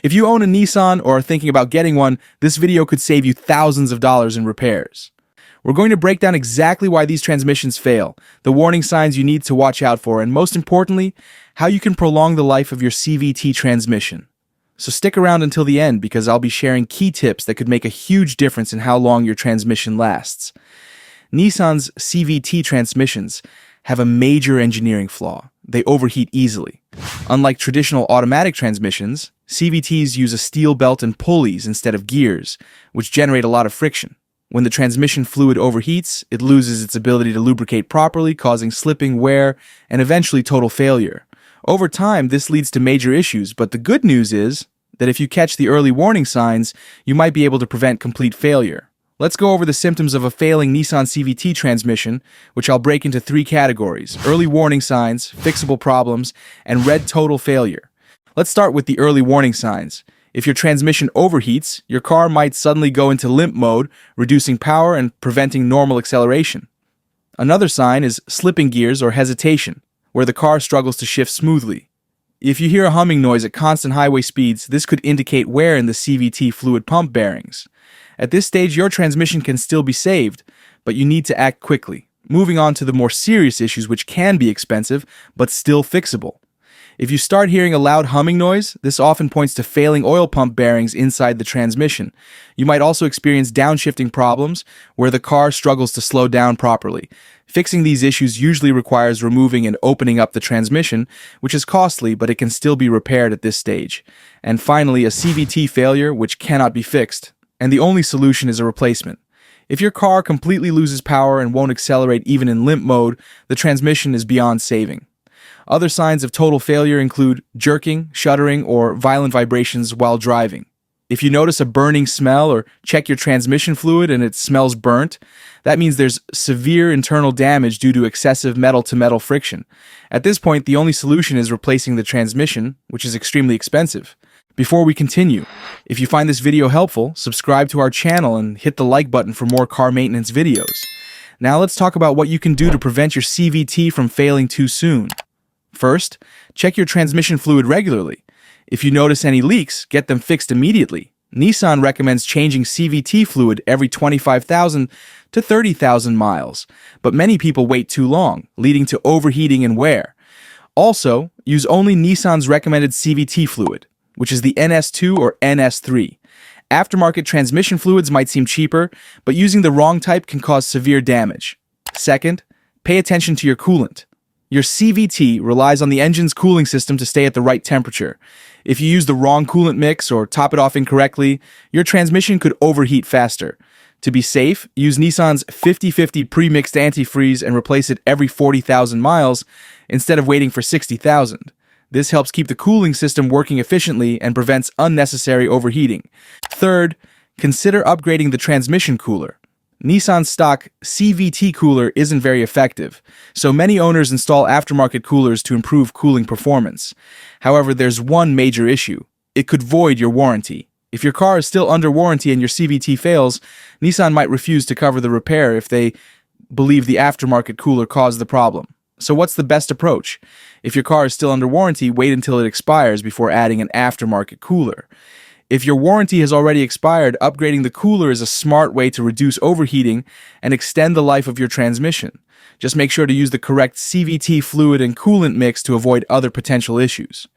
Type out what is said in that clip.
If you own a Nissan or are thinking about getting one, this video could save you thousands of dollars in repairs. We're going to break down exactly why these transmissions fail, the warning signs you need to watch out for, and most importantly, how you can prolong the life of your CVT transmission. So stick around until the end because I'll be sharing key tips that could make a huge difference in how long your transmission lasts. Nissan's CVT transmissions have a major engineering flaw. They overheat easily. Unlike traditional automatic transmissions, CVTs use a steel belt and pulleys instead of gears, which generate a lot of friction. When the transmission fluid overheats, it loses its ability to lubricate properly, causing slipping, wear, and eventually total failure. Over time, this leads to major issues, but the good news is that if you catch the early warning signs, you might be able to prevent complete failure. Let's go over the symptoms of a failing Nissan CVT transmission, which I'll break into 3 categories: early warning signs, fixable problems, and red total failure. Let's start with the early warning signs. If your transmission overheats, your car might suddenly go into limp mode, reducing power and preventing normal acceleration. Another sign is slipping gears or hesitation, where the car struggles to shift smoothly. If you hear a humming noise at constant highway speeds, this could indicate wear in the CVT fluid pump bearings. At this stage, your transmission can still be saved, but you need to act quickly. Moving on to the more serious issues, which can be expensive, but still fixable. If you start hearing a loud humming noise, this often points to failing oil pump bearings inside the transmission. You might also experience downshifting problems, where the car struggles to slow down properly. Fixing these issues usually requires removing and opening up the transmission, which is costly, but it can still be repaired at this stage. And finally, a CVT failure, which cannot be fixed, and the only solution is a replacement. If your car completely loses power and won't accelerate even in limp mode, the transmission is beyond saving. Other signs of total failure include jerking, shuddering, or violent vibrations while driving. If you notice a burning smell or check your transmission fluid and it smells burnt, that means there's severe internal damage due to excessive metal-to-metal friction. At this point, the only solution is replacing the transmission, which is extremely expensive. Before we continue, if you find this video helpful, subscribe to our channel and hit the like button for more car maintenance videos. Now let's talk about what you can do to prevent your CVT from failing too soon. First, check your transmission fluid regularly. If you notice any leaks, get them fixed immediately. Nissan recommends changing CVT fluid every 25,000 to 30,000 miles, but many people wait too long, leading to overheating and wear. Also, use only Nissan's recommended CVT fluid, which is the NS2 or NS3. Aftermarket transmission fluids might seem cheaper, but using the wrong type can cause severe damage. Second, pay attention to your coolant. Your CVT relies on the engine's cooling system to stay at the right temperature. If you use the wrong coolant mix or top it off incorrectly, your transmission could overheat faster. To be safe, use Nissan's 50/50 pre-mixed antifreeze and replace it every 40,000 miles instead of waiting for 60,000. This helps keep the cooling system working efficiently and prevents unnecessary overheating. Third, consider upgrading the transmission cooler. Nissan's stock CVT cooler isn't very effective, so many owners install aftermarket coolers to improve cooling performance. However, there's one major issue. It could void your warranty. If your car is still under warranty and your CVT fails, Nissan might refuse to cover the repair if they believe the aftermarket cooler caused the problem. So what's the best approach? If your car is still under warranty, wait until it expires before adding an aftermarket cooler. If your warranty has already expired, upgrading the cooler is a smart way to reduce overheating and extend the life of your transmission. Just make sure to use the correct CVT fluid and coolant mix to avoid other potential issues.